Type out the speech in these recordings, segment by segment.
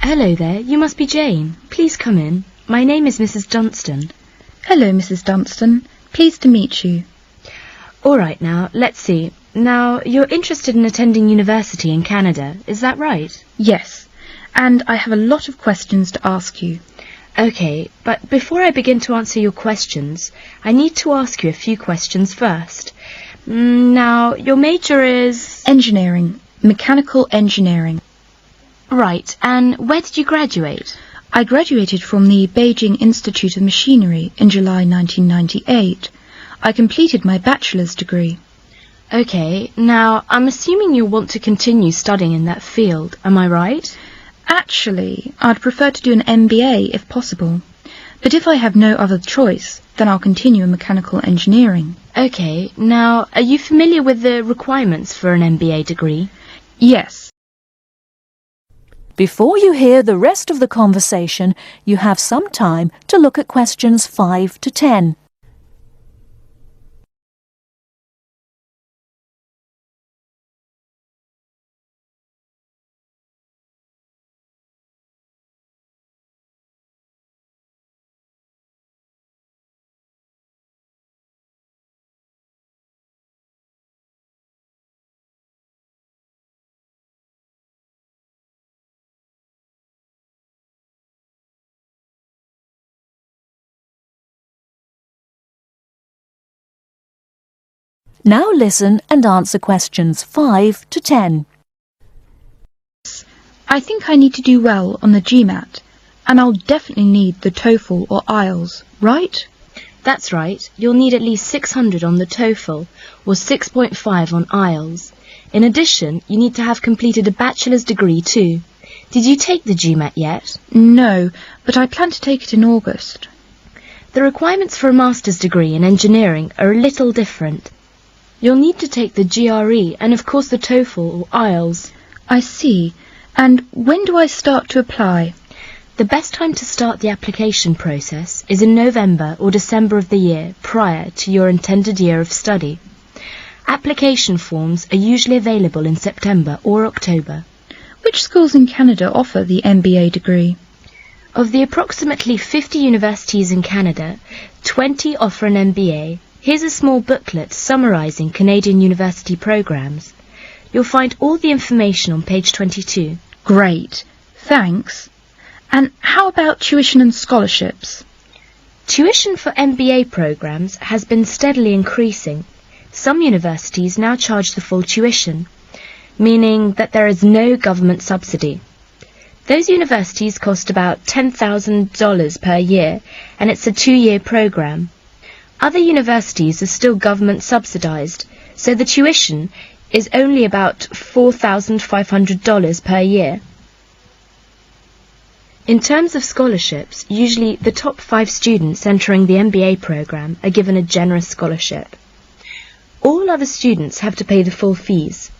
Hello there, you must be Jane. Please come in. My name is Mrs. Dunstan. Hello, Mrs. Dunstan. Pleased to meet you. All right now, let's see. Now, you're interested in attending university in Canada, is that right? Yes, and I have a lot of questions to ask you. Okay, but before I begin to answer your questions, I need to ask you a few questions first. Now, your major is... Engineering. Mechanical engineering. Right, and where did you graduate? I graduated from the Beijing Institute of Machinery in July 1998. I completed my bachelor's degree. Okay, now, I'm assuming you'll want to continue studying in that field, am I right? Actually, I'd prefer to do an MBA if possible. But if I have no other choice, then I'll continue in mechanical engineering. Okay, now, are you familiar with the requirements for an MBA degree? Yes. Before you hear the rest of the conversation, you have some time to look at questions 5 to 10. Now listen and answer questions 5 to 10. I think I need to do well on the GMAT, and I'll definitely need the TOEFL or Ielts, right? That's right, you'll need at least 600 on the TOEFL or 6.5 on Ielts. In addition, you need to have completed a bachelor's degree too. Did you take the GMAT yet? No, but I plan to take it in August. The requirements for a master's degree in engineering are a little different. You'll need to take the GRE and of course the TOEFL or Ielts. I see. And when do I start to apply? The best time to start the application process is in November or December of the year prior to your intended year of study. Application forms are usually available in September or October. Which schools in Canada offer the MBA degree? Of the approximately 50 universities in Canada, 20 offer an MBA. Here's a small booklet summarising Canadian university programmes. You'll find all the information on page 22. Great, thanks. And how about tuition and scholarships? Tuition for MBA programmes has been steadily increasing. Some universities now charge the full tuition, meaning that there is no government subsidy. Those universities cost about $10,000 per year, and it's a 2-year programme. Other universities are still government subsidised, so the tuition is only about $4,500 per year. In terms of scholarships, usually the top 5 students entering the MBA programme are given a generous scholarship. All other students have to pay the full fees.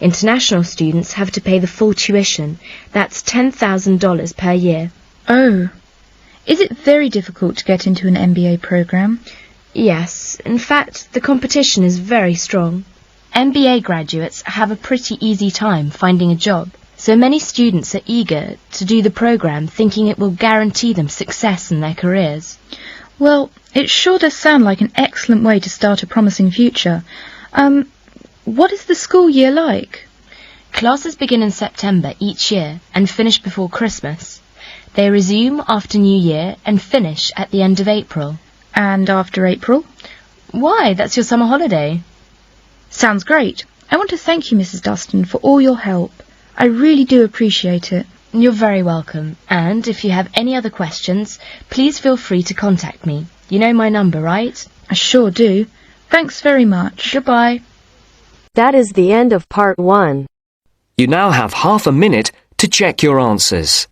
International students have to pay the full tuition, that's $10,000 per year. Oh, is it very difficult to get into an MBA programme? Yes, in fact, the competition is very strong. MBA graduates have a pretty easy time finding a job, so many students are eager to do the programme thinking it will guarantee them success in their careers. Well, it sure does sound like an excellent way to start a promising future. What is the school year like? Classes begin in September each year and finish before Christmas. They resume after New Year and finish at the end of April. And after April? Why, that's your summer holiday. Sounds great. I want to thank you, Mrs. Dunstan, for all your help. I really do appreciate it. You're very welcome. And if you have any other questions, please feel free to contact me. You know my number, right? I sure do. Thanks very much. Goodbye. That is the end of part 1. You now have half a minute to check your answers.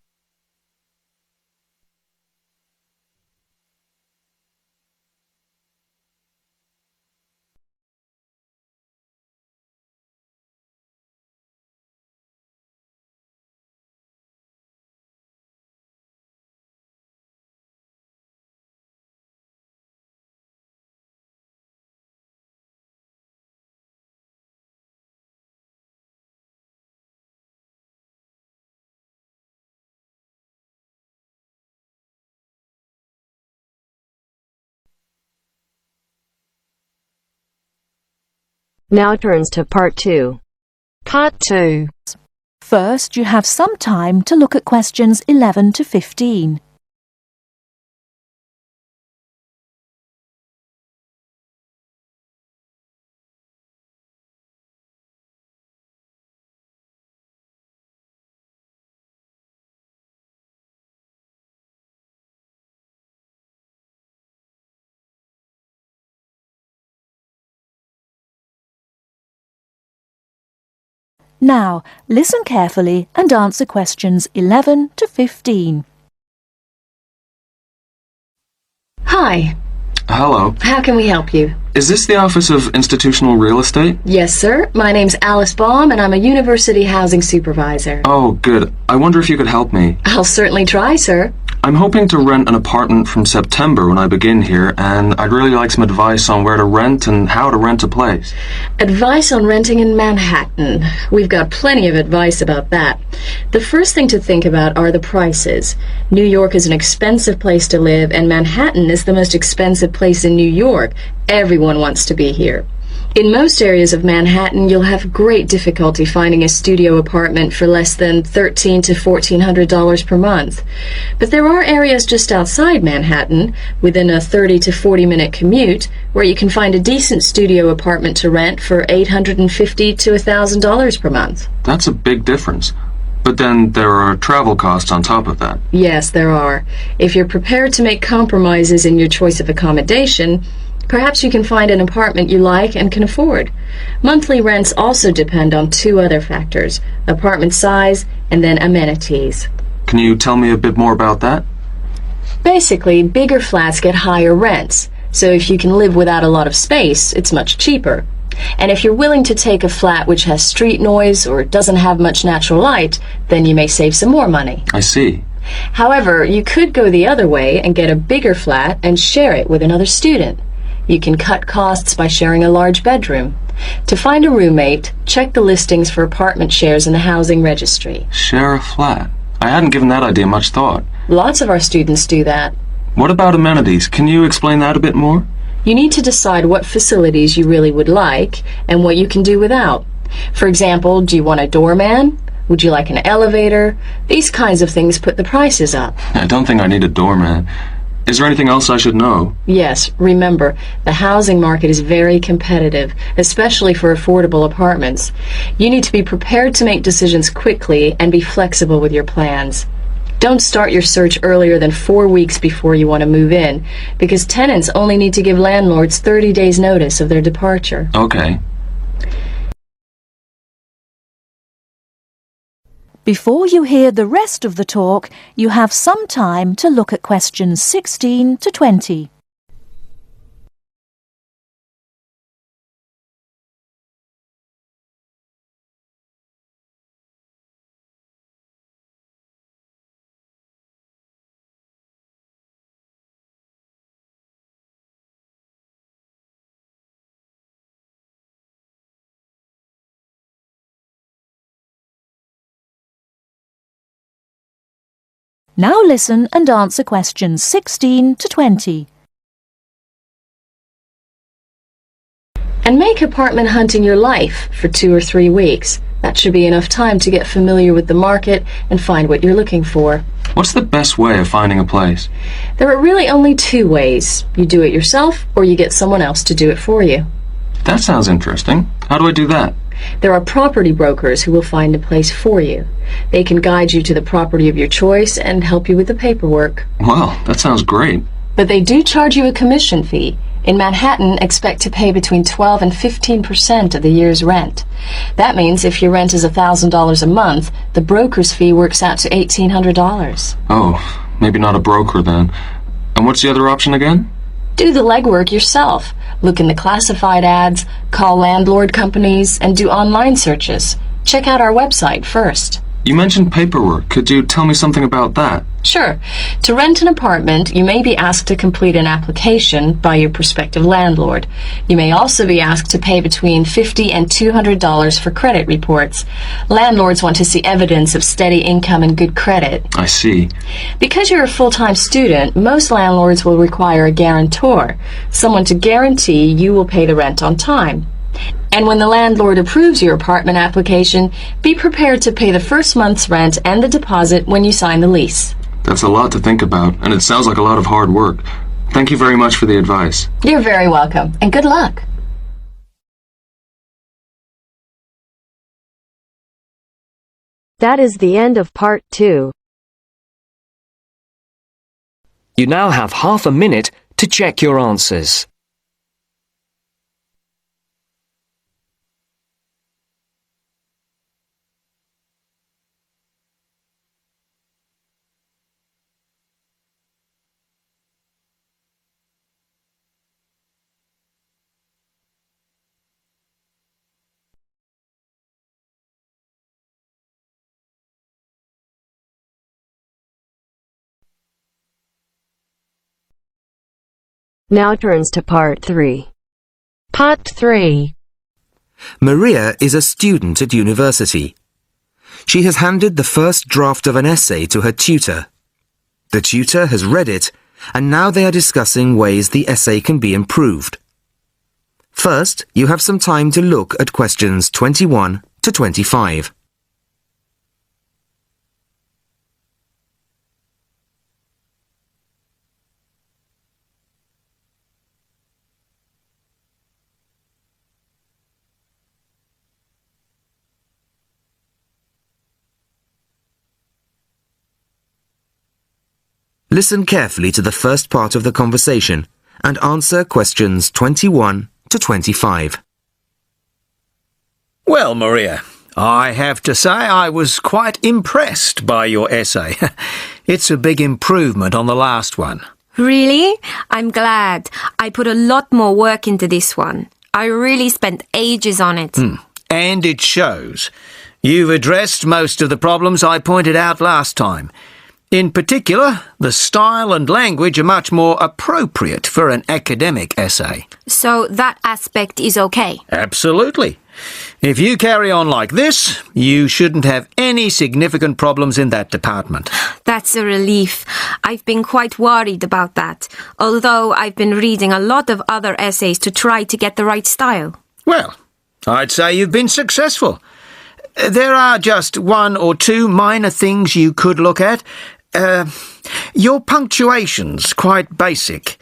Now turns to Part 2. Part 2. First, you have some time to look at questions 11 to 15. Now, listen carefully and answer questions 11 to 15. Hi, Hello. how can we help you? Is this the Office of Institutional Real Estate? Yes, sir. My name's Alice Baum, and I'm a university housing supervisor. Oh, good. I wonder if you could help me. I'll certainly try, sir. I'm hoping to rent an apartment from September when I begin here, and I'd really like some advice on where to rent and how to rent a place. Advice on renting in Manhattan. We've got plenty of advice about that. The first thing to think about are the prices. New York is an expensive place to live, and Manhattan is the most expensive place in New York. Everyone wants to be here. In most areas of Manhattan, you'll have great difficulty finding a studio apartment for less than $1,300 to $1,400 per month. But there are areas just outside Manhattan, within a 30 to 40-minute commute, where you can find a decent studio apartment to rent for $850 to $1,000 per month. That's a big difference. But then there are travel costs on top of that. Yes, there are. If you're prepared to make compromises in your choice of accommodation, perhaps you can find an apartment you like and can afford. Monthly rents also depend on two other factors, apartment size and then amenities. Can you tell me a bit more about that? Basically, bigger flats get higher rents, so if you can live without a lot of space, it's much cheaper. And if you're willing to take a flat which has street noise or doesn't have much natural light, then you may save some more money. I see. However, you could go the other way and get a bigger flat and share it with another student. You can cut costs by sharing a large bedroom. To find a roommate, check the listings for apartment shares in the housing registry. Share a flat. I hadn't given that idea much thought. Lots of our students do that. What about amenities? Can you explain that a bit more? You need to decide what facilities you really would like and what you can do without. For example, do you want a doorman? Would you like an elevator? These kinds of things put the prices up. I don't think I need a doorman. Is there anything else I should know? Yes, remember, the housing market is very competitive, especially for affordable apartments. You need to be prepared to make decisions quickly and be flexible with your plans. Don't start your search earlier than 4 weeks before you want to move in, because tenants only need to give landlords 30 days notice of their departure. Okay. Before you hear the rest of the talk, you have some time to look at questions 16 to 20. Now listen and answer questions 16 to 20. And make apartment hunting your life for 2 or 3 weeks. That should be enough time to get familiar with the market and find what you're looking for. What's the best way of finding a place? There are really only 2 ways. You do it yourself or you get someone else to do it for you. That sounds interesting. How do I do that? There are property brokers who will find a place for you. They can guide you to the property of your choice and help you with the paperwork. Wow, that sounds great. But they do charge you a commission fee. In Manhattan, expect to pay between 12 and 15% of the year's rent. That means if your rent is $1,000 a month, the broker's fee works out to $1,800. Oh, maybe not a broker then. And what's the other option again? Do the legwork yourself. Look in the classified ads, call landlord companies, and do online searches. Check out our website first. You mentioned paperwork. Could you tell me something about that? Sure. To rent an apartment, you may be asked to complete an application by your prospective landlord. You may also be asked to pay between $50 and $200 for credit reports. Landlords want to see evidence of steady income and good credit. I see. Because you're a full-time student, most landlords will require a guarantor, someone to guarantee you will pay the rent on time. And when the landlord approves your apartment application, be prepared to pay the first month's rent and the deposit when you sign the lease. That's a lot to think about, and it sounds like a lot of hard work. Thank you very much for the advice. You're very welcome, and good luck. That is the end of part 2. You now have half a minute to check your answers. Now turns to part 3. Part 3. Maria is a student at university. She has handed the first draft of an essay to her tutor. The tutor has read it, and now they are discussing ways the essay can be improved. First, you have some time to look at questions 21 to 25. Listen carefully to the first part of the conversation and answer questions 21 to 25. Well, Maria, I have to say I was quite impressed by your essay. It's a big improvement on the last one. Really? I'm glad. I put a lot more work into this one. I really spent ages on it. And it shows. You've addressed most of the problems I pointed out last time. In particular, the style and language are much more appropriate for an academic essay. So that aspect is okay? Absolutely. If you carry on like this, you shouldn't have any significant problems in that department. That's a relief. I've been quite worried about that, although I've been reading a lot of other essays to try to get the right style. Well, I'd say you've been successful. There are just one or two minor things you could look at. Your punctuation's quite basic.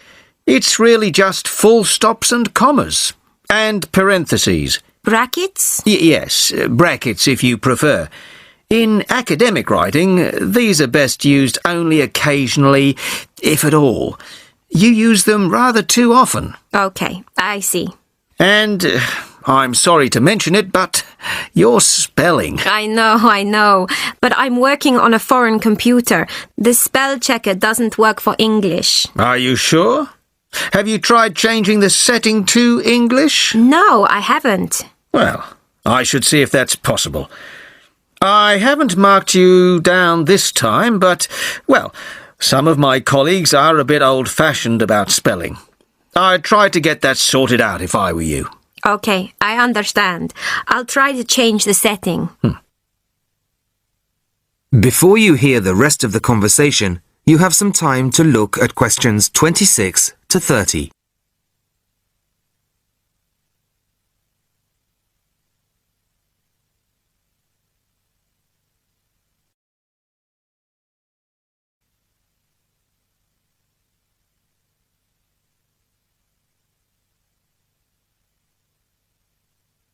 It's really just full stops and commas. And parentheses. Brackets? Yes, brackets if you prefer. In academic writing, these are best used only occasionally, if at all. You use them rather too often. Okay, I see. And I'm sorry to mention it, but your spelling. I know. But I'm working on a foreign computer. The spell checker doesn't work for English. Are you sure? Have you tried changing the setting to English? No, I haven't. Well, I should see if that's possible. I haven't marked you down this time, but, well, some of my colleagues are a bit old-fashioned about spelling. I'd try to get that sorted out if I were you. Okay, I understand. I'll try to change the setting. Before you hear the rest of the conversation, you have some time to look at questions 26 to 30.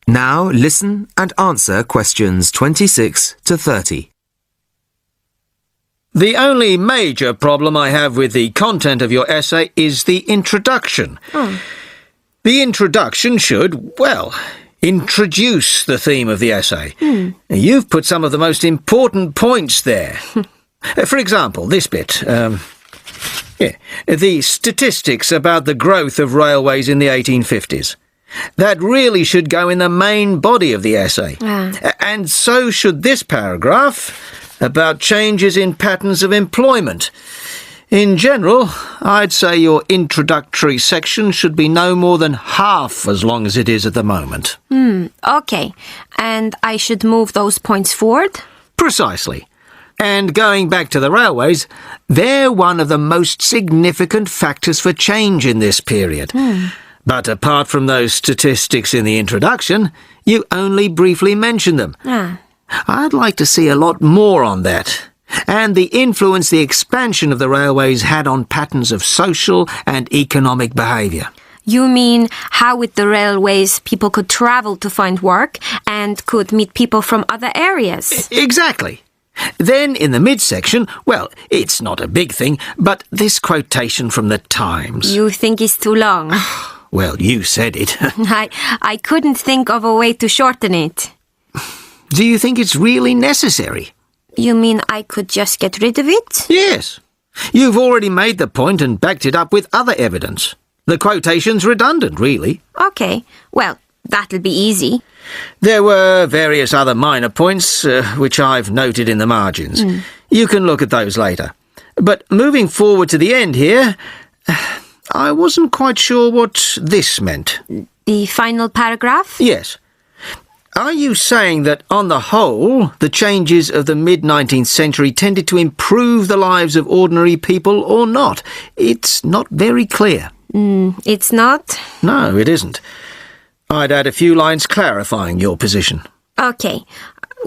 Now listen and answer questions 26 to 30. The only major problem I have with the content of your essay is the introduction. The introduction should, well, introduce the theme of the essay. You've put some of the most important points there. For example, this bit. The statistics about the growth of railways in the 1850s. That really should go in the main body of the essay. And so should this paragraph about changes in patterns of employment. In general, I'd say your introductory section should be no more than half as long as it is at the moment. Okay. And I should move those points forward? Precisely. And going back to the railways, they're one of the most significant factors for change in this period. But apart from those statistics in the introduction, you only briefly mention them. I'd like to see a lot more on that, and the influence the expansion of the railways had on patterns of social and economic behaviour. You mean how with the railways people could travel to find work and could meet people from other areas? Exactly. Then in the midsection, well, it's not a big thing, but this quotation from the Times. You think it's too long? Well, you said it. I couldn't think of a way to shorten it. Do you think it's really necessary? You mean I could just get rid of it? Yes. You've already made the point and backed it up with other evidence. The quotation's redundant, really. Okay, well, that'll be easy. There were various other minor points, which I've noted in the margins. You can look at those later. But moving forward to the end here, I wasn't quite sure what this meant. The final paragraph? Yes. Are you saying that, on the whole, the changes of the mid-19th century tended to improve the lives of ordinary people or not? It's not very clear. It's not? No, it isn't. I'd add a few lines clarifying your position. Okay.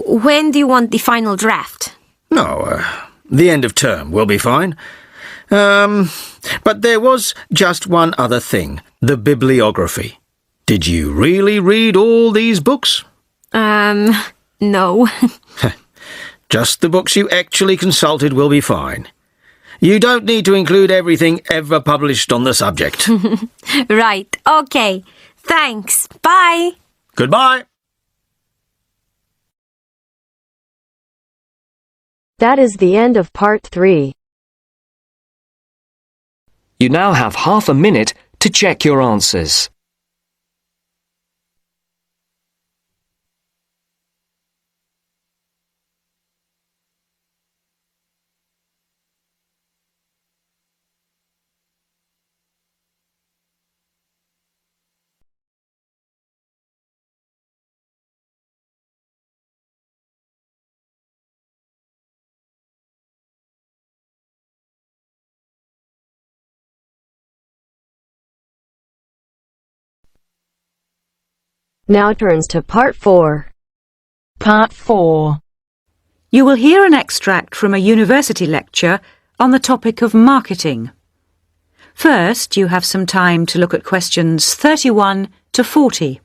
When do you want the final draft? No, the end of term will be fine. But there was just one other thing, the bibliography. Did you really read all these books? No. Just the books you actually consulted will be fine. You don't need to include everything ever published on the subject. Right, okay. Thanks. Bye. Goodbye. That is the end of part 3. You now have half a minute to check your answers. Now turns to part 4. Part 4. You will hear an extract from a university lecture on the topic of marketing. First, you have some time to look at questions 31 to 40.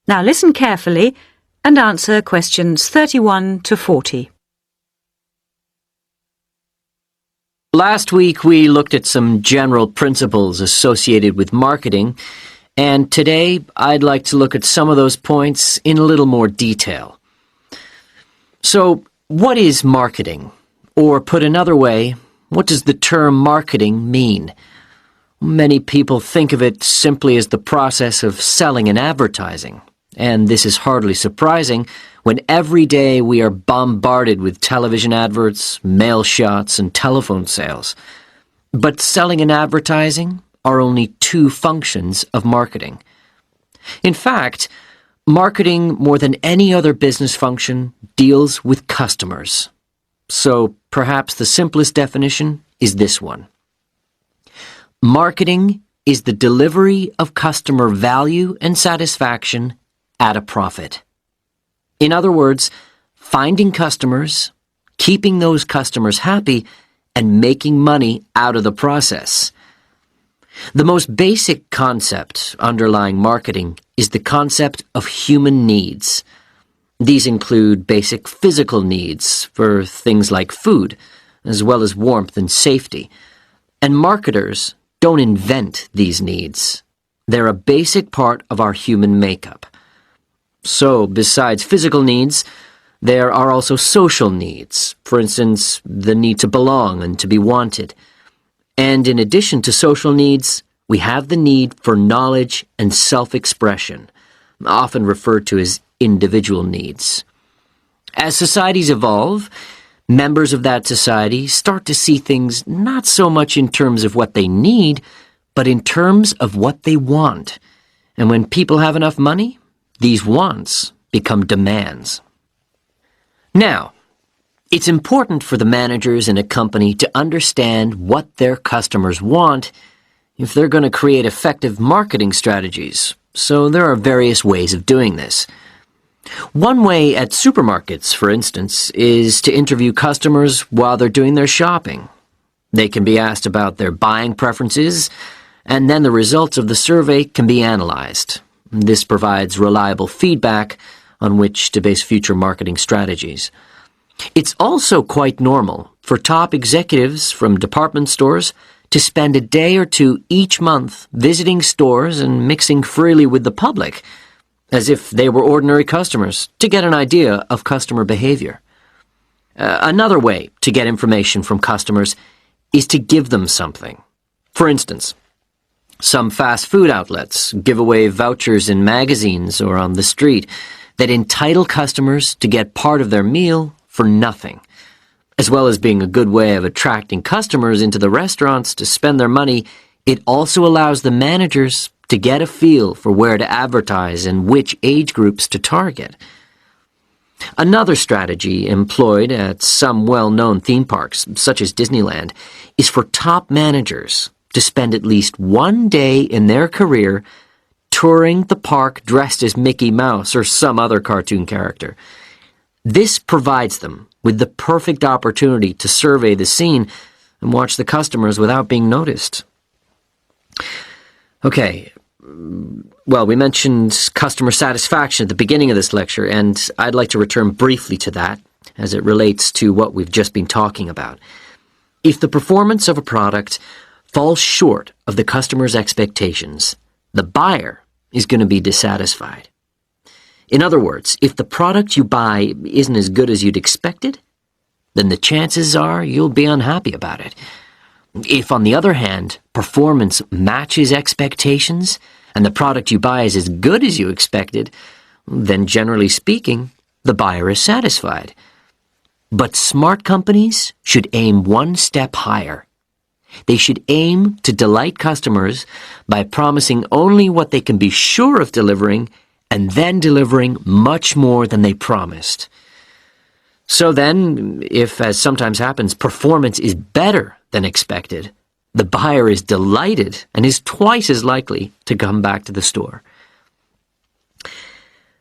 Now listen carefully and answer questions 31 to 40. Last week we looked at some general principles associated with marketing, and today I'd like to look at some of those points in a little more detail. So, what is marketing? Or put another way, what does the term marketing mean? Many people think of it simply as the process of selling and advertising. And this is hardly surprising when every day we are bombarded with television adverts, mail shots, and telephone sales. But selling and advertising are only two functions of marketing. In fact, marketing, more than any other business function, deals with customers. So perhaps the simplest definition is this one. Marketing is the delivery of customer value and satisfaction at a profit. In other words, finding customers, keeping those customers happy, and making money out of the process. The most basic concept underlying marketing is the concept of human needs. These include basic physical needs for things like food, as well as warmth and safety. And marketers don't invent these needs. They're a basic part of our human makeup. So, besides physical needs, There are also social needs, for instance, the need to belong and to be wanted. And in addition to social needs, we have the need for knowledge and self-expression, often referred to as individual needs. As societies evolve, members of that society start to see things not so much in terms of what they need, but in terms of what they want. And when people have enough money, these wants become demands. Now, it's important for the managers in a company to understand what their customers want if they're going to create effective marketing strategies. So there are various ways of doing this. One way at supermarkets, for instance, is to interview customers while they're doing their shopping. They can be asked about their buying preferences, and then the results of the survey can be analyzed. This provides reliable feedback on which to base future marketing strategies. It's also quite normal for top executives from department stores to spend a day or two each month visiting stores and mixing freely with the public, as if they were ordinary customers, to get an idea of customer behavior. Another way to get information from customers is to give them something. For instance, some fast food outlets give away vouchers in magazines or on the street that entitle customers to get part of their meal for nothing. As well as being a good way of attracting customers into the restaurants to spend their money, it also allows the managers to get a feel for where to advertise and which age groups to target. Another strategy employed at some well-known theme parks, such as Disneyland, is for top managers to spend at least one day in their career touring the park dressed as Mickey Mouse or some other cartoon character. This provides them with the perfect opportunity to survey the scene and watch the customers without being noticed. Okay, well, we mentioned customer satisfaction at the beginning of this lecture, and I'd like to return briefly to that as it relates to what we've just been talking about. If the performance of a product falls short of the customer's expectations, the buyer is going to be dissatisfied. In other words, if the product you buy isn't as good as you'd expected, then the chances are you'll be unhappy about it. If, on the other hand, performance matches expectations and the product you buy is as good as you expected, then generally speaking, the buyer is satisfied. But smart companies should aim one step higher. They should aim to delight customers by promising only what they can be sure of delivering and then delivering much more than they promised. So then, if, as sometimes happens, performance is better than expected, the buyer is delighted and is twice as likely to come back to the store.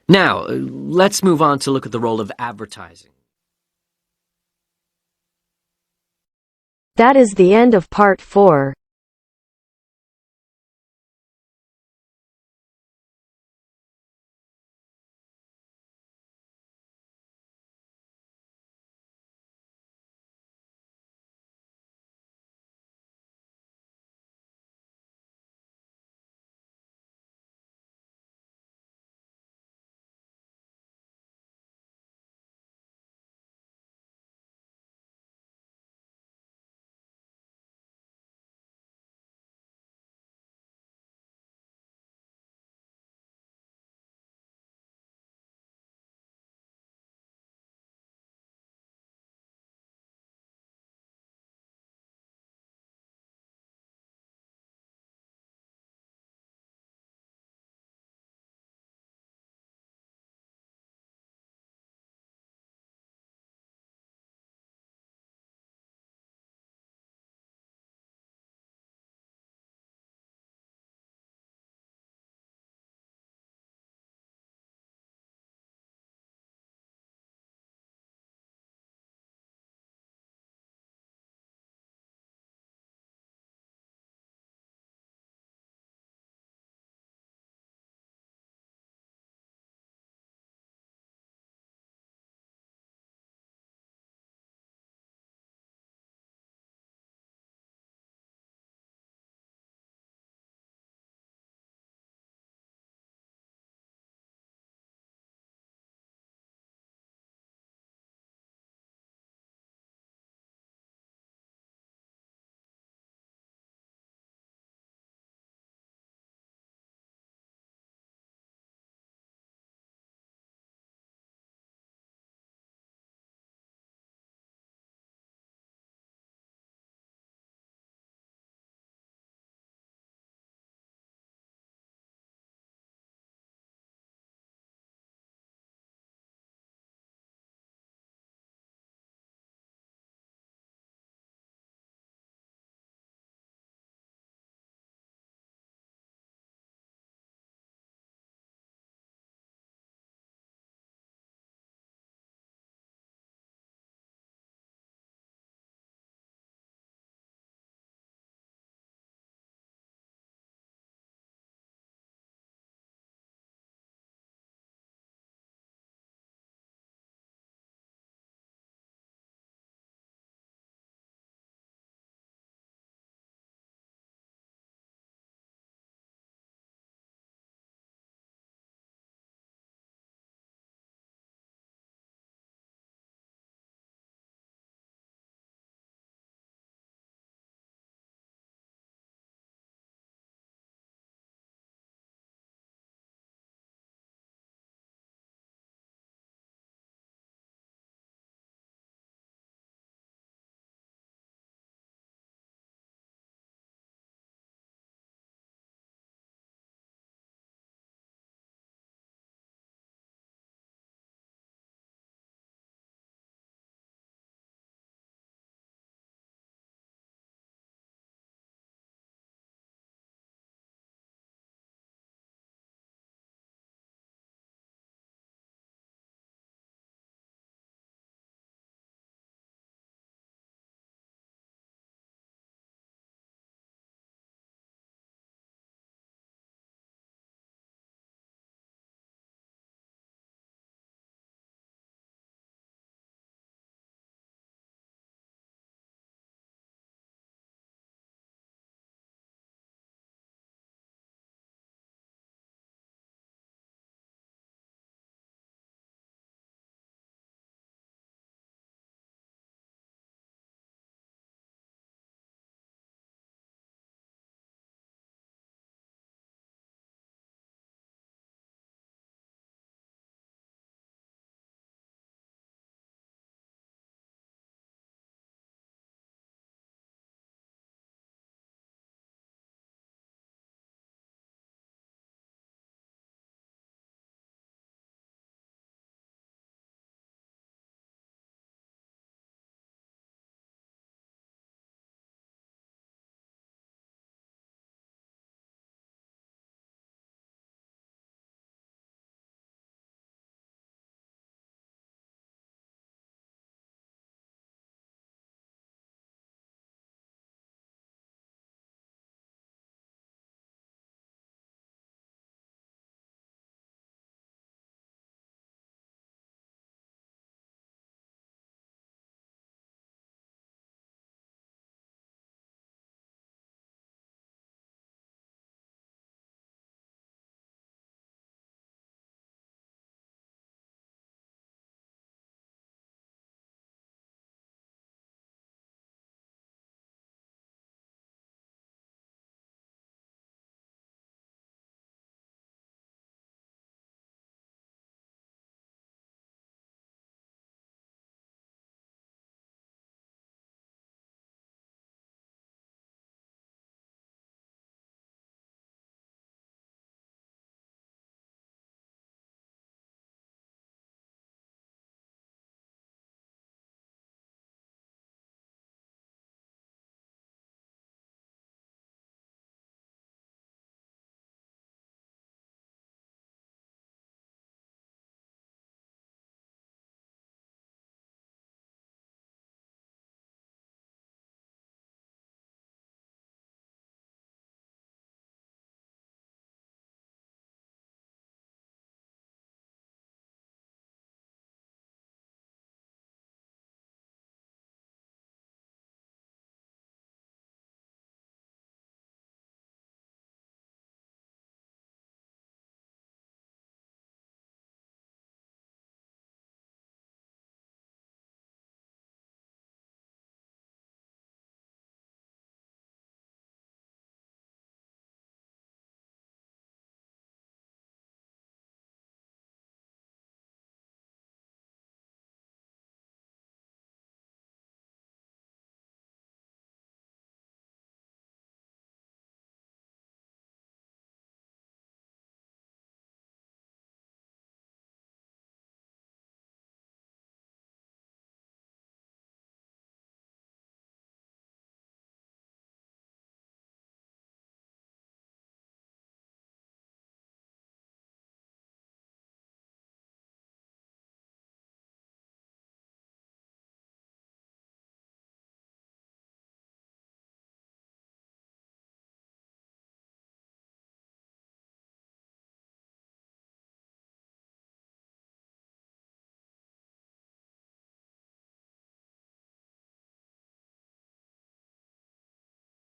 Now, let's move on to look at the role of advertising. That is the end of part 4.